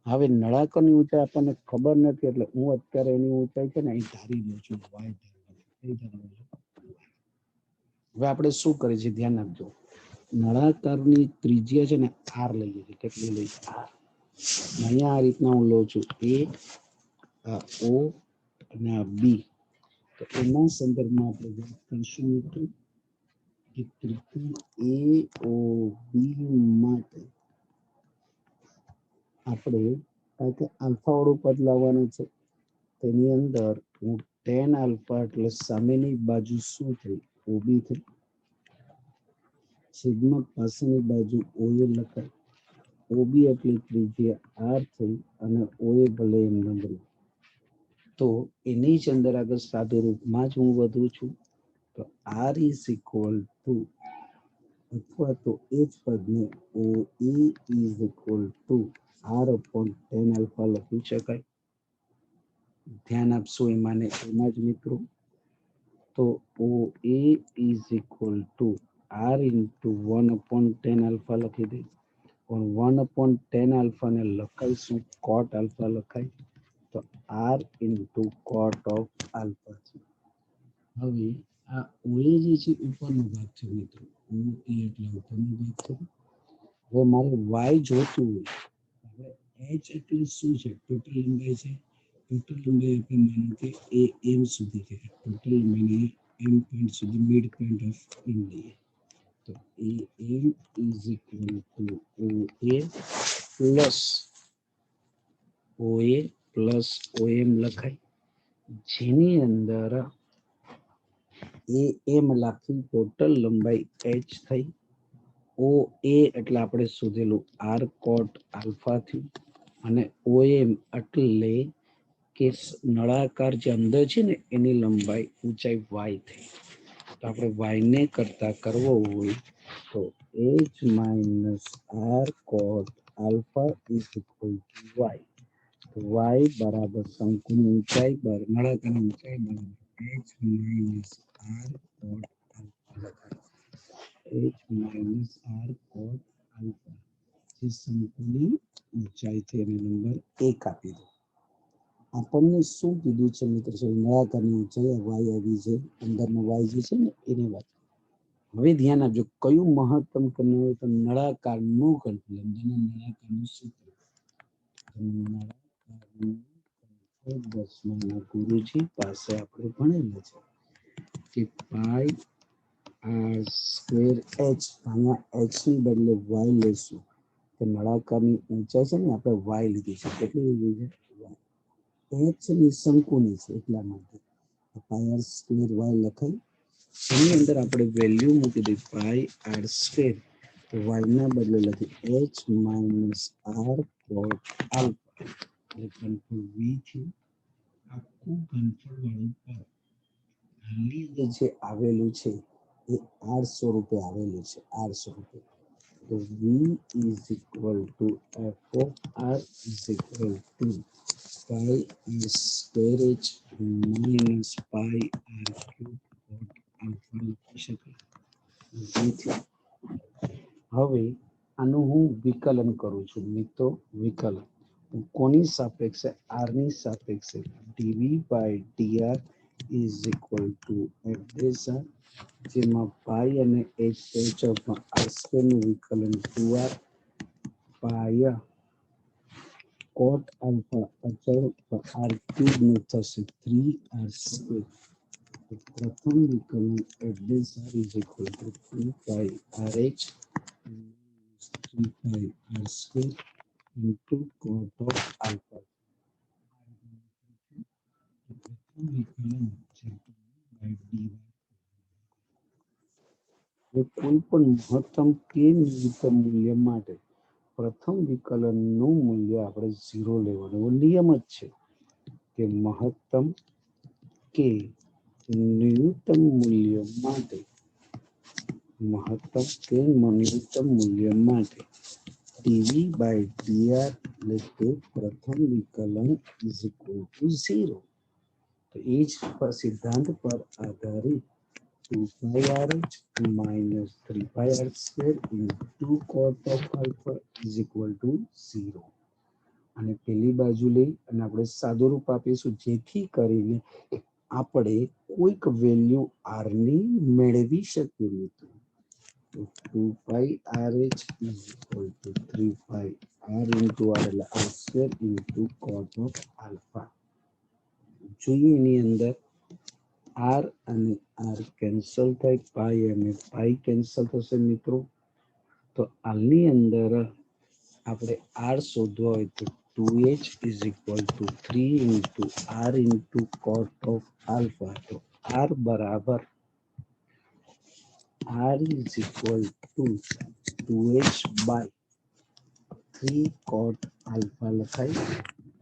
હવે નળાકારની ઊંચાઈ આપણને ખબર નથી એટલે હું અત્યારે એની ઊંચાઈ છે ને અહીં ધારી દઉં છું. હવે આપણે શું કરીએ છીએ ધ્યાન આપજો. નળાકારની ત્રિજ્યા છે ને r લઈએ છીએ. કેટલી લઈએ? r. અહીંયા આ રીતના હું લઉં છું a, આ o અને આ b. તો એના સંદર્ભમાં આપણે વાત કરીશું મિત્રો કે ત્રિકોણ AOB માટે આપણે આલ્ફા વાળું પદ લાવવાનું છે. તેની અંદર હું tan આલ્ફા એટલે સામેની બાજુ શું થઈ? OB થઈ. છેદમાં પાછળની બાજુ OA લખાય. OB એટલે ત્રિજ્યા r થઈ અને OA ભલે એમ નંબર. તો એની જ અંદર આગળ સાદું રૂપમાં જ હું વધું છું. તો r is equal to અથવા તો એ જ પદને OA is equal to r upon tan alpha લખી શકાય. ધ્યાન આપશો એમાં જ મિત્રો. તો OA is equal to r into 1 upon tan alpha લખી દે. પણ 1 upon tan આલ્ફા ને લખાય શું? cot આલ્ફા લખાય. તો r into cot of alpha છે. હવે આ OA જે છે ઉપરનો ભાગ છે મિત્રો. OA એટલે ઉપરનો ભાગ છે. હવે મારે y જોતું હોય હવે h એટલે શું છે? ટોટલ લંબાઈ છે. ટોટલ લંબાઈ આપણે માનો કે એ m સુધી છે. ટોટલ લંબાઈ m પોઈન્ટ સુધી મિડ પોઈન્ટ ઓફ m લઈએ. તો am is equal to OA plus OM લખાય. જેની અંદર am લખી ટોટલ લંબાઈ h થઈ. OA એટલે આપણે શોધેલું r cot આલ્ફા થયું અને OM એટલે કે નળાકાર જે અંદર છે ને એની લંબાઈ ઊંચાઈ y થઈ. તો આપણે y ને કરતા કરવો હોય તો h minus r cot alpha is equal to y. તો y બરાબર શંકુની ઊંચાઈ નળાકારની ઊંચાઈ બરાબર h minus r cot alpha લખાય. h minus r cot alpha જે શંકુની ઊંચાઈ છે એનો નંબર 1 આપી દો. આપણને શું કીધું છે મિત્રો? નળાકારની ઊંચાઈ y આવી છે. અંદરનો y જે છે ને એની વાત. હવે ધ્યાન આપજો કયું મહત્તમ કરવું હોય તો નળાકારનું કંટ્રોલ નળાકારનું સૂત્ર ગુરુજી પાસે આપણે ભણેલું છે કે પાઈ આર સ્ક્વેર એચ અહીંયા એચ ની બદલે વાય લેશું તો નળાકારની ઊંચાઈ છે ને આપણે વાય લીધી છે કેટલી લીધી છે એચ ની શંકુની છે એટલા માટે પાઈ આર સ્ક્વેર વાય લખાય એની અંદર આપણે વેલ્યુ મૂકી દઈએ પાઈ આર સ્ક્વેર તો વાય ના બદલે લખી એચ માઇનસ આર કોટ આલ્ફા એટલે કંટ્રોલ વી થયું આખું કંટ્રોલ વાળું પર આની અંદર જે આવેલું છે એ 800 રૂપિયા આવેલું છે 800 રૂપિયા તો v is equal to f of r is equal to pi r square h minus pi r cube cot alpha લખી શકાય હવે આનું હું વિકલન કરું છું મિત્રો વિકલન કોની સાપેક્ષે r ની સાપેક્ષે dv by dr is equal to f dash r જેમાં પાઈ અને h ચોકમાં r સ્ક્વેર નું વિકલન 2r પાય કોટ આલ્ફા અચળ r ક્યુબ નું થશે 3r સ્ક્વેર પ્રથમ વિકલન f dash r is equal to 2 pi rh 3 pi r square into cot of alpha પ્રથમ વિકલન છે by dy કોઈ પણ મહત્તમ કે ન્યૂનતમ મૂલ્ય માટે પ્રથમ વિકલનનું મૂલ્ય આપણે 0 લેવાનું નિયમ જ છે કે મહત્તમ કે ન્યૂનતમ મૂલ્ય માટે મહત્તમ કે ન્યૂનતમ મૂલ્ય માટે dv by dr એટલે કે પ્રથમ વિકલન is equal to 0 તો એ જ સિદ્ધાંત પર આધારિત 2 pi rh minus 3 pi r square into cot of alpha is equal to 0 અને પેલી બાજુ લઈ અને આપણે સાદું રૂપ આપીશું જેથી કરીને આપણે કોઈક વેલ્યુ r ની મેળવી શકીએ મિત્રો 2 pi rh is equal to 3 pi r into r એટલે r square into cot of alpha જોઈએ એની અંદર r અને r કેન્સલ થાય પાઈ અને પાઈ કેન્સલ થશે મિત્રો તો આની અંદર આપણે r શોધવા હોય તો 2h is equal to 3 into r into cot of alpha તો r બરાબર r is equal to 2h by 3 cot alpha લખાય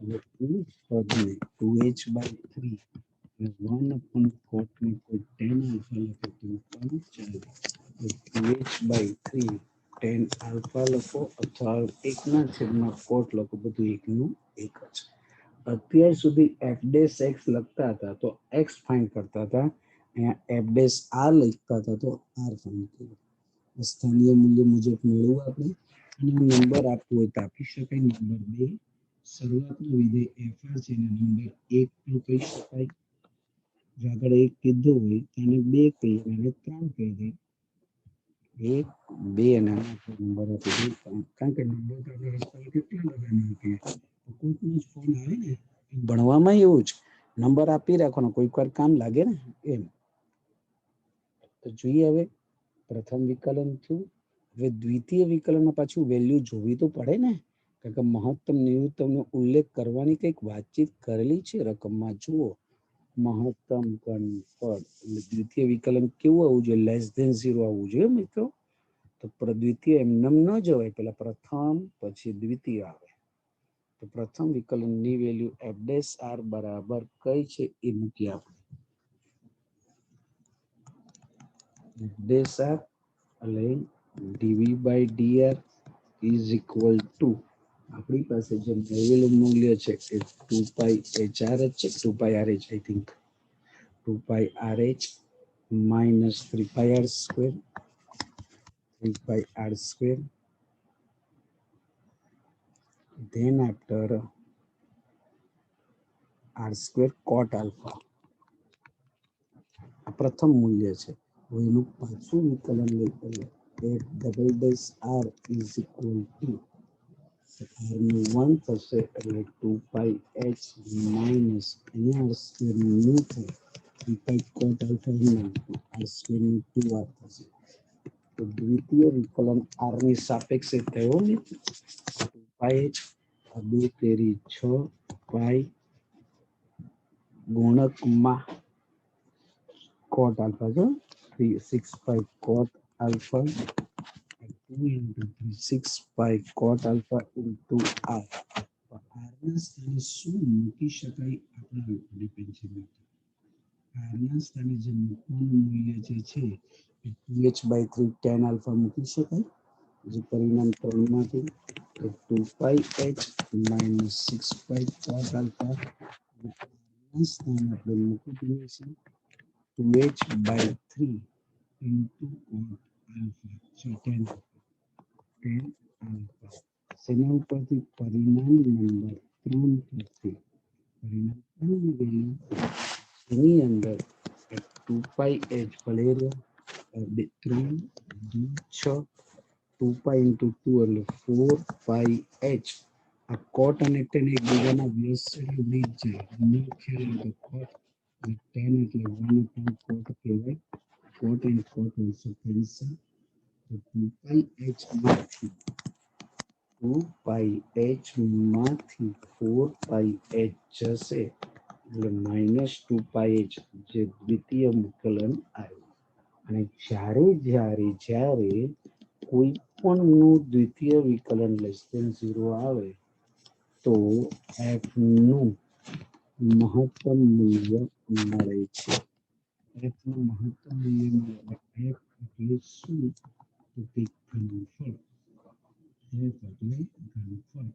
અને એ પદને 2h by 3 1 upon cot में कोई 10 alpha लगे तो ऊपर चले तो 2h by 3 10 alpha લખો અથવા એકના છેદમાં કોટ લખો બધું એકનું એક જ અત્યાર સુધી f dash x લખતા હતા તો x ફાઇન્ડ કરતા હતા અહીંયા f dash r લખતા હતા તો r ફાઇન્ડ કર્યું સ્થાનીય મૂલ્ય મુજબ મેળવવું આપણે અને નંબર આપવો હોય તો આપી શકાય નંબર 2 શરૂઆતનો વિધેય fr છે અને નંબર 1 પણ કહી શકાય જો આગળ 1 કીધું હોય તો એને 2 કહીએ અને 3 કહી દઈએ 1 2 અને નંબર આપી દઈએ કારણ કે નંબર તો આપણે રસ્તા કેટલા લગાવી મૂકીએ કોઈકનો જ ફોન આવે ને ભણવામાં એવું જ નંબર આપી રાખવાનો કોઈક વાર કામ લાગે ને એમ તો જોઈએ હવે પ્રથમ વિકલન થયું હવે દ્વિતીય વિકલનમાં પાછું વેલ્યુ જોવી તો પડે ને કારણ કે મહત્તમ ન્યૂનતમનો ઉલ્લેખ કરવાની કંઈક વાતચીત કરેલી છે રકમમાં જુઓ મહત્તમ ઘન પદ એટલે દ્વિતીય વિકલન કેવું આવવું જોઈએ લેસ ધેન 0 આવવું જોઈએ મિત્રો તો દ્વિતીય એમનેમ ન જવાય પેલા પ્રથમ પછી દ્વિતીય આવે તો પ્રથમ વિકલનની વેલ્યુ f dash r બરાબર કઈ છે એ મૂકી આપણે f dash r એટલે dv by dr is equal to આપણી પાસે જે મેળવેલું મૂલ્ય છે એ 2 pi hr છે 2 pi rh I think 2 pi rh minus 3 pi r square 3 pi r square then after r square cot alpha આ પ્રથમ મૂલ્ય છે એનું પાછું વિકલન લઈ at double dash R is equal to r નું 1 થશે એટલે 2πh માઇનસ અહીંયા સ્ક્વેર નું થાય 3π cot alpha r સ્ક્વેર નું 2r થશે. તો દ્વિતીય વિકલન r ની સાપેક્ષે થયો ને 2πh આ 2 તેરી 6 પાઈ ગુણકમાં cot alpha જો 6π cot alpha 2 into 6π cot alpha into r. r ના સ્થાને શું મૂકી શકાય આપણા ડિપેન્ડ છે. r ના સ્થાને જે મૂકવાનું મૂલ્ય જે છે એ 2h/3 tan alpha મૂકી શકાય. જે પરિણામ 3 માંથી 2πh minus 6π cot alpha ના સ્થાને આપણે મૂકી દઈએ છીએ 2h/3 into cot alpha so tan alpha. શેના ઉપરથી પરિણામ નંબર 3 પરથી પરિણામ 3 ની વેલ્યુ એની અંદર 2πh ભલે રહ્યો 3 6 2π into 2 એટલે 4πh. આ કોટ અને ટેન એકબીજાના વ્યસ્ત ઉડી જ જાય ન ખ્યાલ તો કોટ અને ટેન એટલે 1 upon કોટ કહેવાય. કોટ એન્ડ કોટ ઓલ્સો કેન્સલ. તો 2πh માંથી 4πh જશે એટલે -2πh જે દ્વિતીય વિકલન આવ્યું. અને જ્યારે કોઈ પણ નું દ્વિતીય વિકલન <0 આવે તો f નું મહત્તમ મૂલ્ય મળે છે. f નું મહત્તમ મૂલ્ય મળે f એટલે શું? તો તે ઘનફળ f એટલે ઘનફળ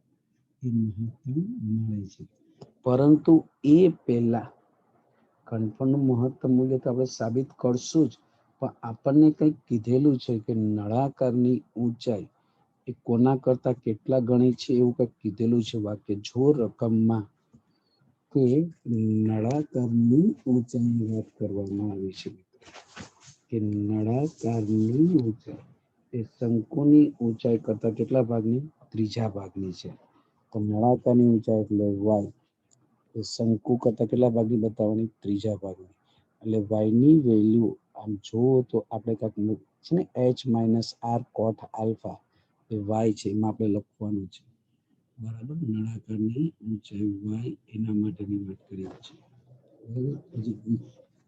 એ મહત્તમ મળે છે. પરંતુ એ પહેલા ઘનફળનું મહત્તમ મૂલ્ય તો આપણે સાબિત કરશું જ, પણ આપણને કંઈક કીધેલું છે કે નળાકારની ઊંચાઈ એ કોના કરતા કેટલા ગણી છે એવું કંઈક કીધેલું છે વાક્ય. જો રકમમાં કે નળાકારની ઊંચાઈની વાત કરવામાં આવી છે કે નળાકારની ઊંચાઈ એ શંકુની ઊંચાઈ કરતા કેટલા ભાગની? ત્રીજા ભાગની છે. તો નળાકારની ઊંચાઈ એટલે y એ શંકુ કરતા કેટલા ભાગની બતાવવાની? ત્રીજા ભાગની. એટલે y ની વેલ્યુ આમ જુઓ તો આપણે કાંઈક છે ને h minus r cot alpha એ y છે એમાં આપણે લખવાનું છે. બરાબર. નળાકારની ઊંચાઈ y એના માટેની વાત કરીએ છીએ.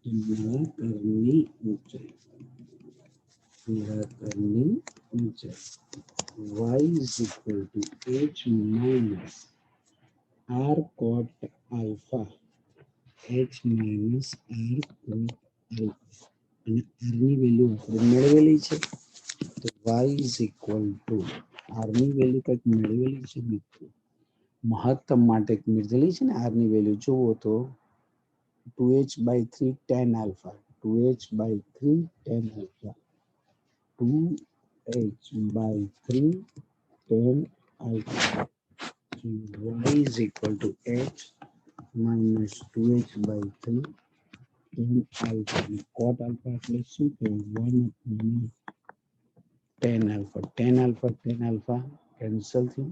નળાકારની ઊંચાઈ y is equal to h minus r cot alpha h minus r cot alpha અને r ની વેલ્યુ આપણે મેળવેલી છે. તો y is equal to r ની વેલ્યુ કંઈક મેળવેલી છે મિત્રો. મહત્તમ માટે મેળવેલી છે ને r ની વેલ્યુ જુઓ તો 2h/3 tan alpha 2h/3 tan alpha 2h/3 tan alpha. y is equal to h minus 2h/3 tan alpha. cot alpha એટલે શું થયું? 1 tan alpha. tan alpha cancel થયું.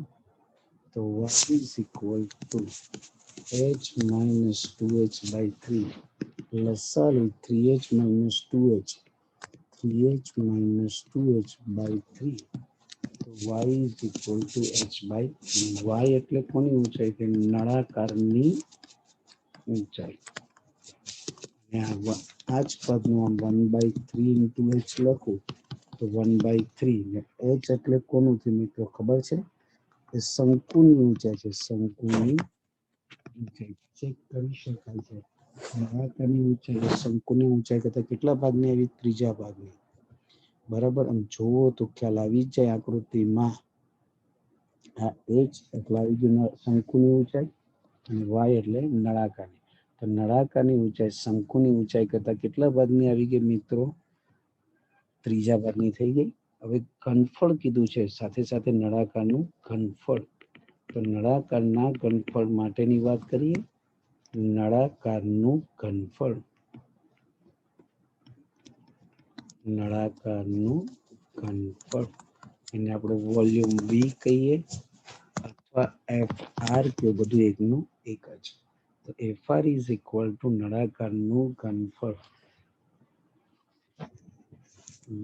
તો y is equal to h minus 2h/3 લસાઅ 3h minus 2h 3h minus 2h/3. તો y is equal to h/3. y એટલે કોની ઊંચાઈ? કે નળાકારની ઊંચાઈ. આ જ પદનું આમ 1/3 into h લખું તો 1/3 ને h એટલે કોનું થયું મિત્રો ખબર છે? એ શંકુની ઊંચાઈ છે. શંકુની ઊંચાઈ ચેક કરી શકાય છે. નળાકારની ઊંચાઈ શંકુની ઊંચાઈ કરતા કેટલા ભાગની આવી? ત્રીજા ભાગની. બરાબર. આમ જુઓ તો ખ્યાલ આવી જ જાય આકૃતિમાં. આ h એટલે આવી ગયું શંકુની ઊંચાઈ અને y એટલે નળાકારની. તો નળાકારની ઊંચાઈ શંકુની ઊંચાઈ કરતા કેટલા ભાગની આવી ગઈ મિત્રો? ત્રીજા ભાગની થઈ ગઈ. હવે ઘનફળ કીધું છે સાથે સાથે નળાકારનું ઘનફળ. તો નળાકારના ઘનફળ માટેની વાત કરીએ. નળાકારનું ઘનફળ નળાકારનું ઘનફળ, એને આપણે વોલ્યુમ વી કહીએ અથવા એફ આર કે બધું એકનું એક જ. તો F R is equal to નળાકારનું ઘનફળ,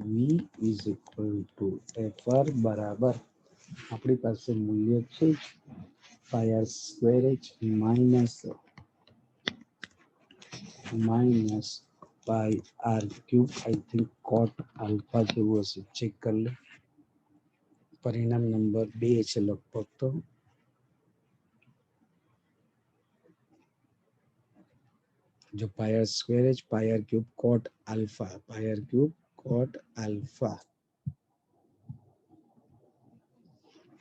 V is equal to F R બરાબર આપણી પાસે મૂલ્ય છે pi R square H minus pi R cube, I think cot alpha જેવું હશે, ચેક કરી લે. પરિણામ નંબર 2 છે લગભગ. તો जो pi R square H pi R cube cot alpha, pi R cube cot alpha,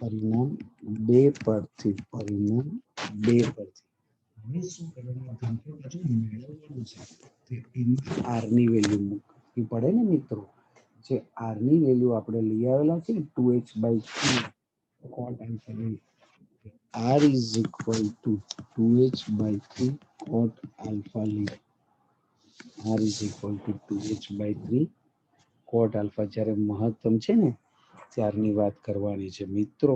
परिणाम 2 પરથી, પરિણામ 2 પરથી હવે શું કરવાનું, ઘનફળ પાછું મેળવવાનું છે તે એમાં આર ની વેલ્યુ મૂકવી પડે ને મિત્રો. જે આર ની વેલ્યુ આપણે લઈ આવેલા છે 2h/3 cot alpha, r is equal to 2h/3 cot alpha લે. r is equal to 2h/3 cot alpha, જ્યારે મહત્તમ છે ને ત્યારની વાત કરવાની છે મિત્રો.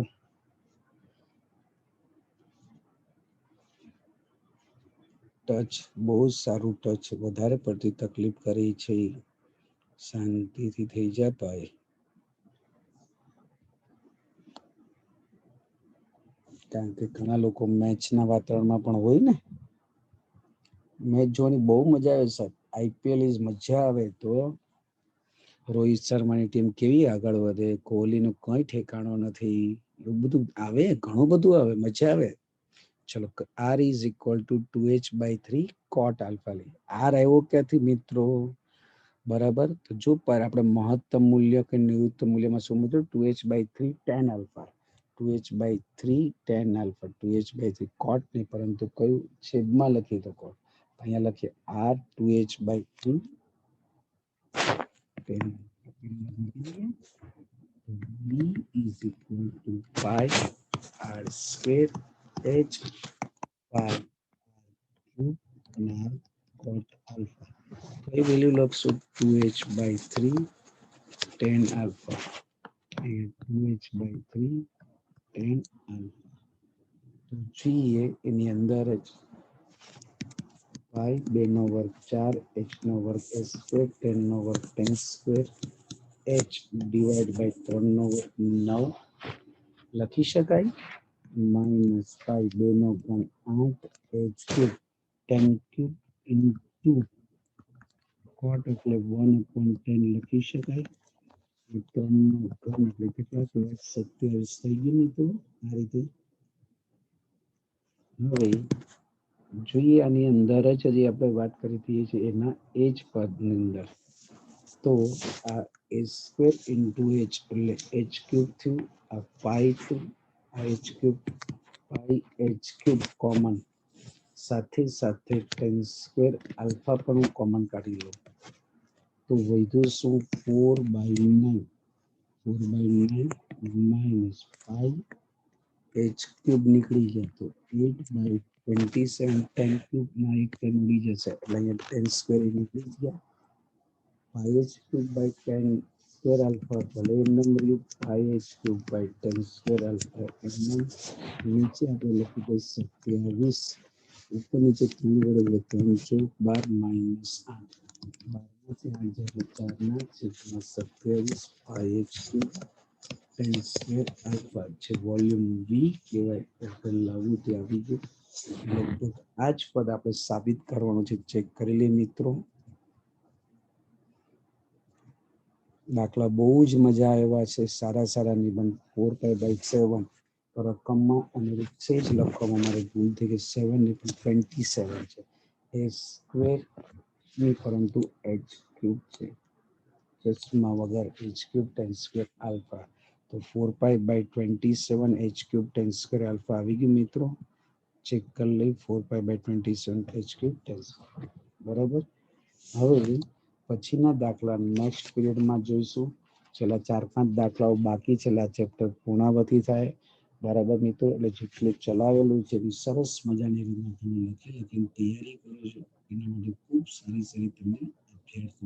ટચ બહુ સારું ટચ, વધારે પડતી તકલીફ કરી છે, શાંતિથી થઈ જાય ભાઈ. કારણ કે ઘણા લોકો મેચના વાતાવરણમાં પણ હોય ને, મેચ જોવાની બહુ મજા આવે સાહેબ. આઈપીએલ ઇઝ મજા આવે તો રોહિત શર્માની ટીમ કેવી આગળ વધે, કોહલીનું કઈ ઠેકાણો નથી, એવું બધું આવે, ઘણું બધું આવે, મજા આવે. ચલો, r is equal to 2h/3 cot alpha લે. r આવ્યો ક્યાંથી મિત્રો? બરાબર, તો જો પર આપણે મહત્તમ મૂલ્ય કે ન્યૂનતમ મૂલ્યમાં શું મૂક્યું? 2h/3 tan alpha, 2h/3 tan alpha, 2h/3 cot નહીં, પરંતુ કયું છેદમાં લખીએ તો cot. અહીંયા લખીએ r 2h/3 tan v is equal to pi r square h pi cube and r cot alpha. કઈ વેલ્યુ લખશું? 2h/3 tan alpha, 2h/3 tan alpha. તો જોઈએ એની અંદર જ પાઈ 2 નો વર્ગ 4, h નો વર્ગ s સ્ક્વેર, tan નો વર્ગ tan square, h divide by 3 નો વર્ગ 9 લખી શકાય, માઇનસ પાઈ 2 નો ઘન 8 h cube tan cube into cot એટલે 1/10 લખી શકાય. 3 નો ઘન એટલે કેટલા કહેવાય? 27 થઈ ગયું મિત્રો. આ રીતે હવે જોઈએ આની અંદર જ હજી આપણે વાત કરી હતી એના એ જ પદની અંદર. તો આ a સ્ક્વેર ઇન્ટુ h એટલે h ક્યુબ થયું, આ પાઈ થયું, આ h ક્યુબ, પાઈ h ક્યુબ કોમન, સાથે સાથે tan સ્ક્વેર આલ્ફા પણ હું કોમન કાઢી લઉં તો વધ્યું શું? 4/9, 4/9 માઇનસ પાઈ h ક્યુબ નીકળી ગયા તો 8/27 tan ક્યુબ માં એક tan ઉડી જશે એટલે અહીંયા tan સ્ક્વેર નીકળી ગયા. Pi h cube by tan square alpha ભલે એમને મળ્યું, pi h cube by tan square alpha એમને નીચે આપણે લખી દઈએ 27, ઉપર નીચે 3 વડે 3 ચોક 12 માઇનસ 8, 12 માંથી 8 જાય 4 ના છેદમાં 27 પાઈ h cube tan square alpha છે વોલ્યુમ વી કહેવાય. આપણે લાવવું તે આવી ગયું. લગભગ આ જ પદ આપણે સાબિત કરવાનું છે. ચેક કરી લે મિત્રો. દાખલા બહુ જ મજા આવ્યા છે, સારા સારા નિબંધ. 4π/7 તો રકમમાં અને છે જ લખવામાં મારે ભૂલ થઈ ગઈ, 7 એટલે 27 છે. એ સ્ક્વેર નહીં પરંતુ h ક્યુબ છે, ચશ્મા વગર h cube tan square alpha. તો 4π/27 h cube tan square alpha આવી ગયું મિત્રો. ચેક કરી લઈ 4π/27 h ક્યુબ tan સ્ક્વેર. બરાબર. હવે પછીના દાખલા નેક્સ્ટ પીરિયડમાં જોઈશું. છેલ્લા 4-5 દાખલાઓ બાકી છેલ્લા ચેપ્ટર પૂર્ણાવતી થાય. બરાબર મિત્રો. એટલે જેટલું ચલાવેલું છે એની સરસ મજાની રીતે તમે લખી તૈયારી કરો છો એના માટે ખૂબ સારી તમે અભ્યાસ